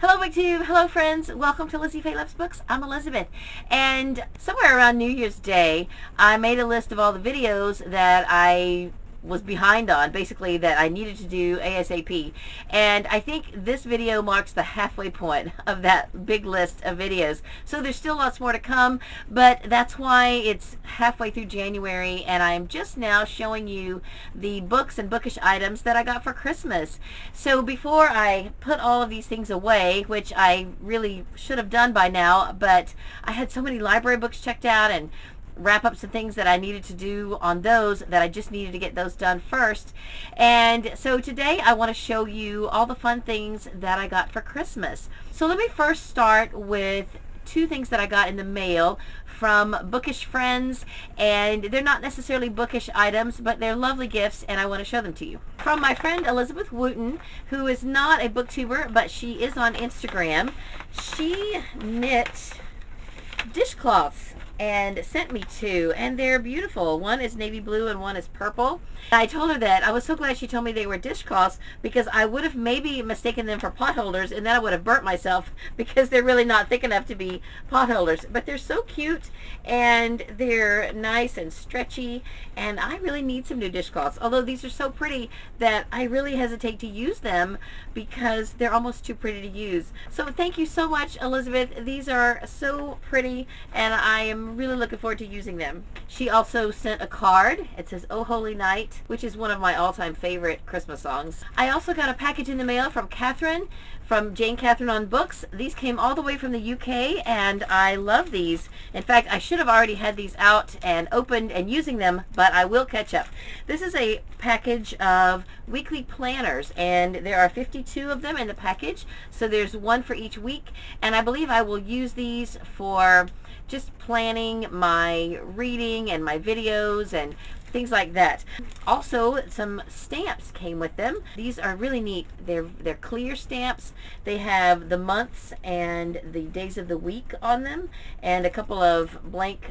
Hello BookTube, hello friends, welcome to Lizziefaye Loves Books. I'm Elizabeth, and somewhere around New Year's Day I made a list of all the videos that I was behind on, basically that I needed to do ASAP, and I think this video marks the halfway point of that big list of videos. So there's still lots more to come, but that's why it's halfway through January and I'm just now showing you the books and bookish items that I got for Christmas. So before I put all of these things away, which I really should have done by now, but I had so many library books checked out and wrap up some things that I needed to do on those that I just needed to get those done first. And so today I want to show you all the fun things that I got for Christmas. So let me first start with two things that I got in the mail from bookish friends, and they're not necessarily bookish items, but they're lovely gifts and I want to show them to you. From my friend Elizabeth Wooten, who is not a booktuber, but she is on Instagram. She knit dishcloths and sent me two, and they're beautiful. One is navy blue and one is purple. I told her that I was so glad she told me they were dishcloths, because I would have maybe mistaken them for pot holders and then I would have burnt myself because they're really not thick enough to be pot holders. But they're so cute and they're nice and stretchy, and I really need some new dishcloths, although these are so pretty that I really hesitate to use them because they're almost too pretty to use. So thank you so much, Elizabeth. These are so pretty and I am really looking forward to using them. She also sent a card. It says "Oh Holy Night," which is one of my all-time favorite Christmas songs. I also got a package in the mail from Catherine, from Jane Catherine on Books. These came all the way from the UK and I love these. In fact, I should have already had these out and opened and using them, but I will catch up. This is a package of weekly planners and there are 52 of them in the package, so there's one for each week, and I believe I will use these for just planning my reading and my videos and things like that. Also, some stamps came with them. These are really neat. They're clear stamps. They have the months and the days of the week on them, and a couple of blank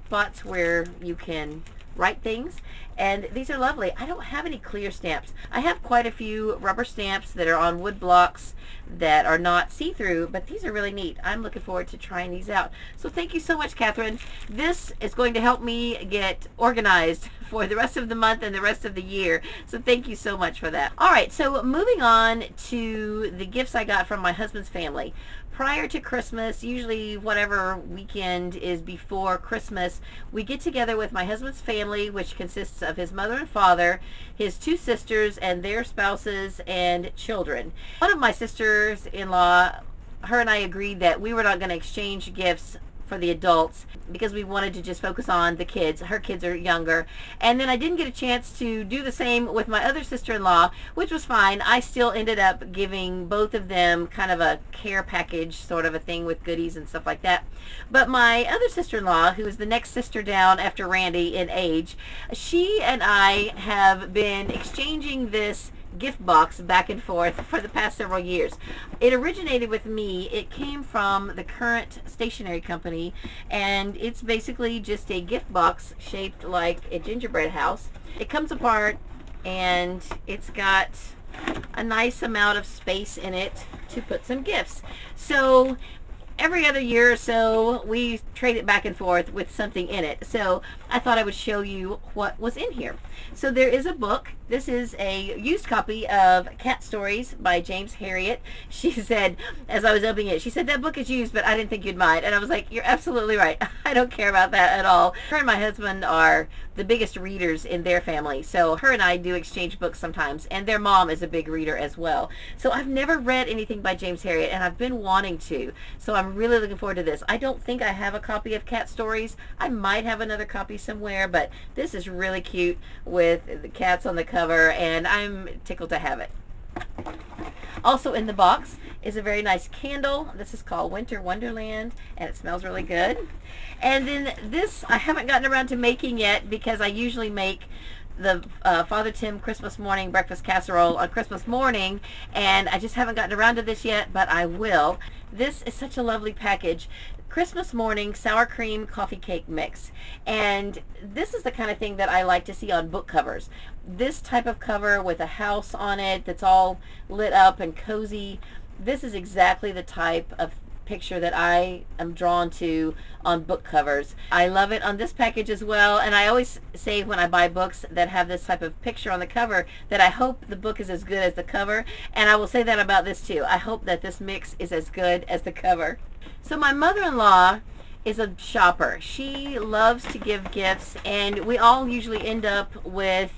spots where you can write things, and these are lovely. I don't have any clear stamps. I have quite a few rubber stamps that are on wood blocks that are not see-through, but these are really neat. I'm looking forward to trying these out. So thank you so much, Catherine. This is going to help me get organized for the rest of the month and the rest of the year, so thank you so much for that. Alright, so moving on to the gifts I got from my husband's family. Prior to Christmas, usually whatever weekend is before Christmas, we get together with my husband's family, which consists of his mother and father, his two sisters and their spouses and children. One of my sisters-in-law, her and I agreed that we were not going to exchange gifts for the adults because we wanted to just focus on the kids. Her kids are younger. And then I didn't get a chance to do the same with my other sister-in-law, which was fine. I still ended up giving both of them kind of a care package sort of a thing with goodies and stuff like that. But my other sister-in-law, who is the next sister down after Randy in age, she and I have been exchanging this gift box back and forth for the past several years. It originated with me. It came from the Current stationery company, and it's basically just a gift box shaped like a gingerbread house. It comes apart and it's got a nice amount of space in it to put some gifts. So every other year or so we trade it back and forth with something in it. So I thought I would show you what was in here. So there is a book. This is a used copy of Cat Stories by James Herriot. She said, as I was opening it, she said, "That book is used, but I didn't think you'd mind." And I was like, "You're absolutely right. I don't care about that at all." Her and my husband are the biggest readers in their family, so her and I do exchange books sometimes, and their mom is a big reader as well. So I've never read anything by James Herriot, and I've been wanting to. So I'm really looking forward to this. I don't think I have a copy of Cat Stories. I might have another copy somewhere, but this is really cute with the cats on the cover, and I'm tickled to have it. Also in the box is a very nice candle. This is called Winter Wonderland, and it smells really good. And then this I haven't gotten around to making yet because I usually make the Father Tim Christmas morning breakfast casserole on Christmas morning, and I just haven't gotten around to this yet, but I will. This is such a lovely package. Christmas morning sour cream coffee cake mix, and this is the kind of thing that I like to see on book covers. This type of cover with a house on it that's all lit up and cozy This is exactly the type of picture that I am drawn to on book covers. I love it on this package as well, and I always say when I buy books that have this type of picture on the cover that I hope the book is as good as the cover, and I will say that about this too. I hope that this mix is as good as the cover. So my mother-in-law is a shopper. She loves to give gifts, and we all usually end up with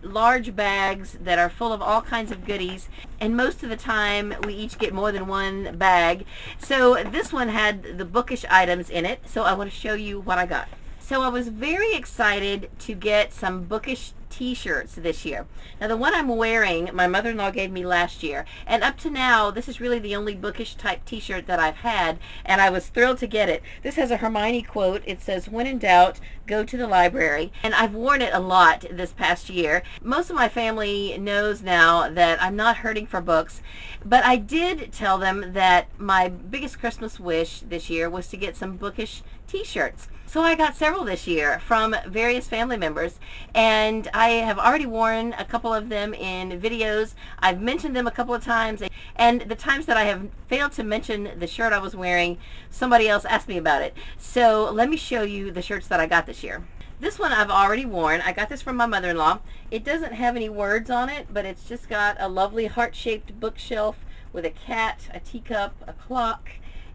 large bags that are full of all kinds of goodies, and most of the time we each get more than one bag. So this one had the Bookish items in it, so I want to show you what I got. So I was very excited to get some Bookish t-shirts this year. Now the one I'm wearing, my mother-in-law gave me last year, and up to now this is really the only Bookish type t-shirt that I've had, and I was thrilled to get it. This has a Hermione quote. It says, "When in doubt, go to the library," and I've worn it a lot this past year. Most of my family knows now that I'm not hurting for books, but I did tell them that my biggest Christmas wish this year was to get some Bookish t-shirts. So I got several this year from various family members, and I have already worn a couple of them in videos. I've mentioned them a couple of times, and the times that I have failed to mention the shirt I was wearing, somebody else asked me about it. So let me show you the shirts that I got this year. This one I've already worn. I got this from my mother-in-law. It doesn't have any words on it, but it's just got a lovely heart-shaped bookshelf with a cat, a teacup, a clock,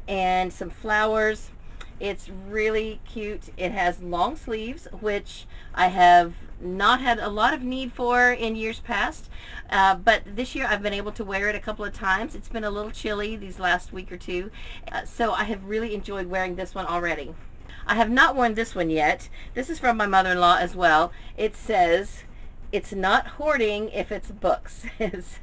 and some flowers. It's really cute. It has long sleeves, which I have not had a lot of need for in years past, but this year I've been able to wear it a couple of times. It's been a little chilly these last week or two, so I have really enjoyed wearing this one already. I have not worn this one yet. This is from my mother-in-law as well. It says, "It's not hoarding if it's books."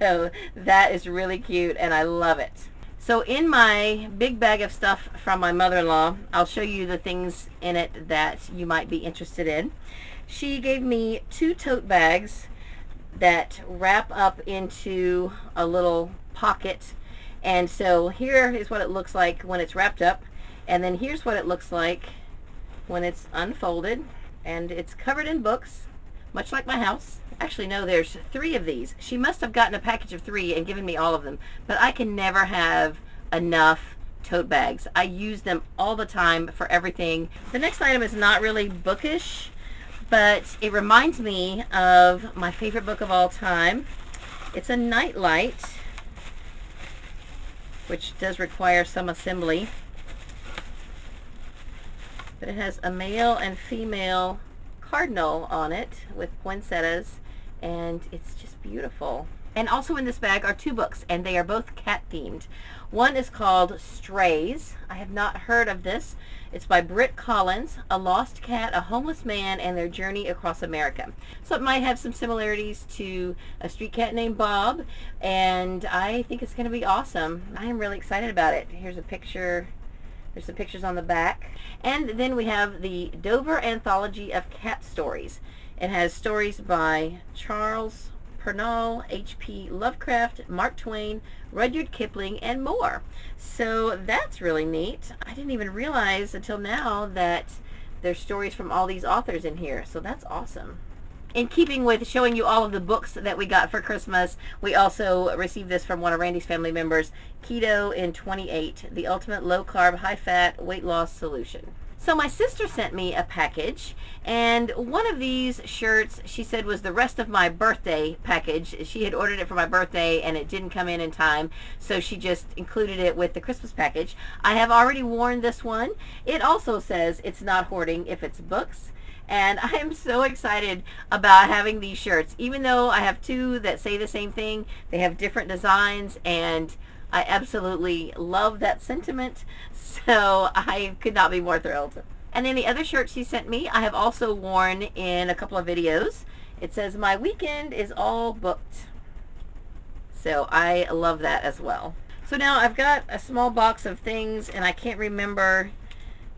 So that is really cute, and I love it. So in my big bag of stuff from my mother-in-law, I'll show you the things in it that you might be interested in. She gave me 2 tote bags that wrap up into a little pocket. And so here is what it looks like when it's wrapped up. And then here's what it looks like when it's unfolded. And it's covered in books, much like my house. Actually, no, there's 3 of these. She must have gotten a package of 3 and given me all of them, but I can never have enough tote bags. I use them all the time for everything. The next item is not really bookish, but it reminds me of my favorite book of all time. It's a nightlight, which does require some assembly, but it has a male and female cardinal on it with poinsettias, and it's just beautiful. And also in this bag are 2 books, and they are both cat themed. One is called Strays. I have not heard of this. It's by Britt Collins, a lost cat, a homeless man, and their journey across America. So it might have some similarities to A Street Cat Named Bob, and I think it's going to be awesome. I am really excited about it. Here's a picture. There's some pictures on the back. And then we have the Dover Anthology of Cat Stories. It has stories by Charles Perrault, H.P. Lovecraft, Mark Twain, Rudyard Kipling, and more. So that's really neat. I didn't even realize until now that there's stories from all these authors in here. So that's awesome. In keeping with showing you all of the books that we got for Christmas, we also received this from one of Randy's family members, Keto in 28, the ultimate low-carb, high-fat weight loss solution. So my sister sent me a package, and one of these shirts she said was the rest of my birthday package. She had ordered it for my birthday and it didn't come in time, so she just included it with the Christmas package. I have already worn this one. It also says it's not hoarding if it's books. And I am so excited about having these shirts. Even though I have 2 that say the same thing, they have different designs, and I absolutely love that sentiment. So I could not be more thrilled. And then the other shirt she sent me, I have also worn in a couple of videos. It says, "My weekend is all booked." So I love that as well. So now I've got a small box of things, and I can't remember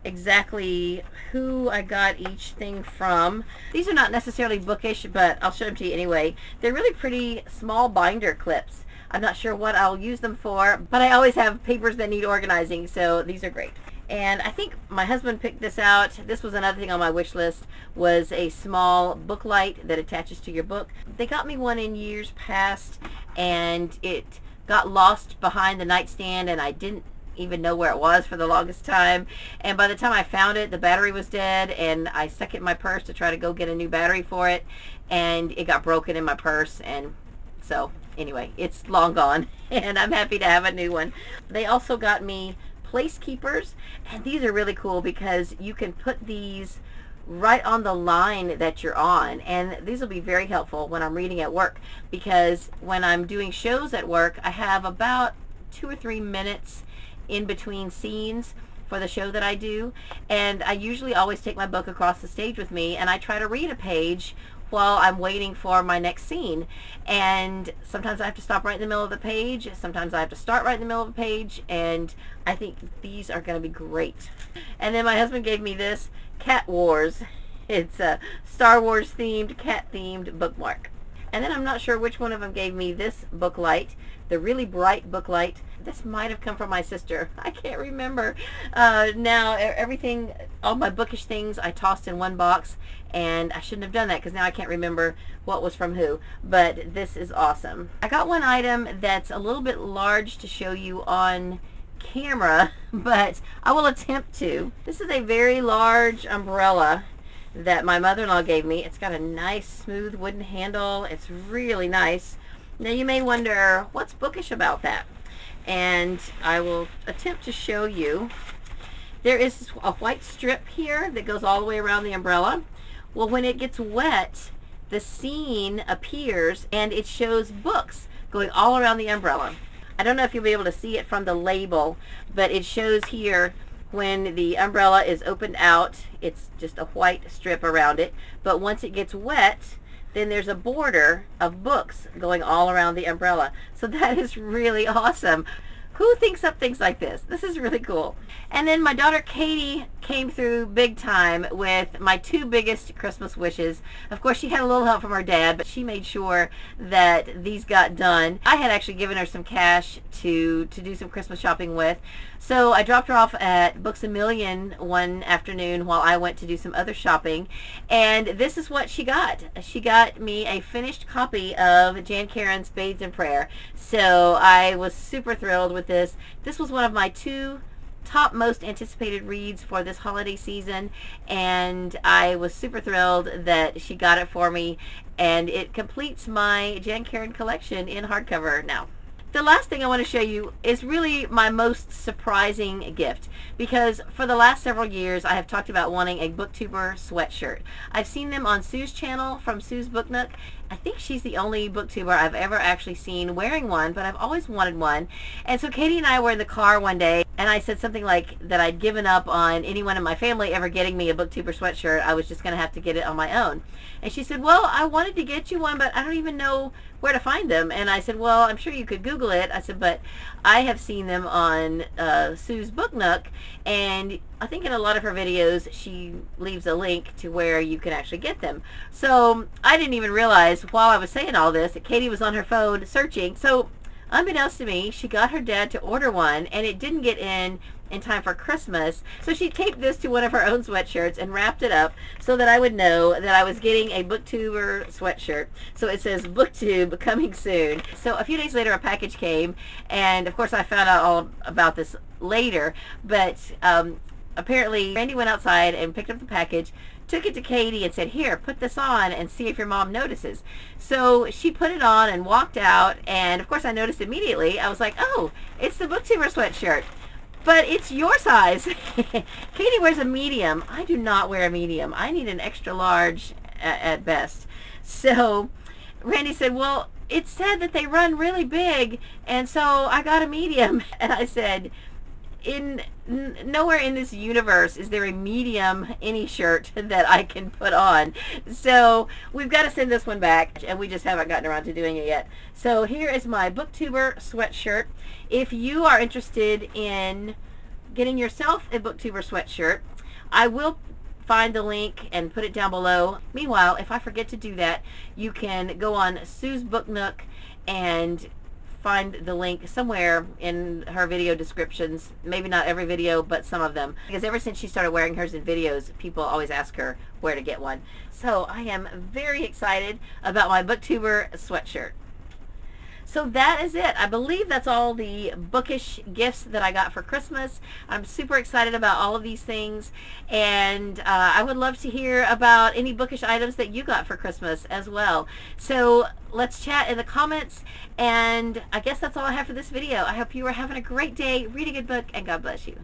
exactly who I got each thing from. These are not necessarily bookish, but I'll show them to you anyway. They're really pretty small binder clips. I'm not sure what I'll use them for, but I always have papers that need organizing, so these are great. And I think my husband picked this out. This was another thing on my wish list, was a small book light that attaches to your book. They got me one in years past, and it got lost behind the nightstand, and I didn't even know where it was for the longest time. And by the time I found it, the battery was dead, and I stuck it in my purse to try to go get a new battery for it, and it got broken in my purse. And so anyway, it's long gone, and I'm happy to have a new one. They also got me place keepers, and these are really cool because you can put these right on the line that you're on, and these will be very helpful when I'm reading at work, because when I'm doing shows at work, I have about 2 or 3 minutes in between scenes for the show that I do, and I usually always take my book across the stage with me, and I try to read a page while I'm waiting for my next scene. And sometimes I have to stop right in the middle of the page, sometimes I have to start right in the middle of the page, and I think these are going to be great. And then my husband gave me this Cat Wars. It's a Star Wars themed, cat themed bookmark. And then I'm not sure which one of them gave me this book light, the really bright book light. This might have come from my sister. I can't remember. Now everything, all my bookish things I tossed in one box, and I shouldn't have done that because now I can't remember what was from who. But this is awesome. I got one item that's a little bit large to show you on camera, but I will attempt to. This is a very large umbrella that my mother-in-law gave me. It's got a nice smooth wooden handle. It's really nice. Now you may wonder, what's bookish about that? And I will attempt to show you. There is a white strip here that goes all the way around the umbrella. Well, when it gets wet, the scene appears and it shows books going all around the umbrella. I don't know if you'll be able to see it from the label, but it shows here when the umbrella is opened out, it's just a white strip around it. But once it gets wet, then there's a border of books going all around the umbrella. So that is really awesome. Who thinks up things like this? This is really cool. And then my daughter Katie came through big time with my 2 biggest Christmas wishes. Of course, she had a little help from her dad, but she made sure that these got done. I had actually given her some cash to do some Christmas shopping with. So I dropped her off at Books A Million one afternoon while I went to do some other shopping. And this is what she got. She got me a finished copy of Jan Karen's Bathed in Prayer. So I was super thrilled with this. This was one of my 2 top most anticipated reads for this holiday season, and I was super thrilled that she got it for me, and it completes my Jan Karen collection in hardcover now. The last thing I want to show you is really my most surprising gift, because for the last several years I have talked about wanting a booktuber sweatshirt. I've seen them on Sue's channel from Sue's Book Nook. I think she's the only booktuber I've ever actually seen wearing one, but I've always wanted one. And so Katie and I were in the car one day, and I said something like that I'd given up on anyone in my family ever getting me a booktuber sweatshirt. I was just going to have to get it on my own. And she said, well, I wanted to get you one, but I don't even know where to find them. And I said, well, I'm sure you could Google it. I said, but I have seen them on Sue's Book Nook, and I think in a lot of her videos she leaves a link to where you can actually get them. So I didn't even realize while I was saying all this that Katie was on her phone searching. So unbeknownst to me, she got her dad to order one, and it didn't get in time for Christmas. So she taped this to one of her own sweatshirts and wrapped it up so that I would know that I was getting a booktuber sweatshirt. So it says booktube coming soon. So a few days later a package came, and of course I found out all about this later, but apparently Randy went outside and picked up the package, took it to Katie and said, here, put this on and see if your mom notices. So she put it on and walked out, and of course I noticed immediately. I was like, oh, it's the booktuber sweatshirt. But it's your size. Katie wears a medium. I do not wear a medium. I need an extra large at best. So Randy said, well, it said that they run really big, and so I got a medium. And I said, nowhere in this universe is there a medium any shirt that I can put on. So we've got to send this one back, and we just haven't gotten around to doing it yet. So here is my booktuber sweatshirt. If you are interested in getting yourself a booktuber sweatshirt, I will find the link and put it down below. Meanwhile, if I forget to do that, you can go on Sue's Book Nook and find the link somewhere in her video descriptions. Maybe not every video, but some of them. Because ever since she started wearing hers in videos, people always ask her where to get one. So I am very excited about my booktuber sweatshirt. So that is it. I believe that's all the Bookish gifts that I got for Christmas. I'm super excited about all of these things, and I would love to hear about any Bookish items that you got for Christmas as well. So let's chat in the comments, and I guess that's all I have for this video. I hope you are having a great day, read a good book, and God bless you.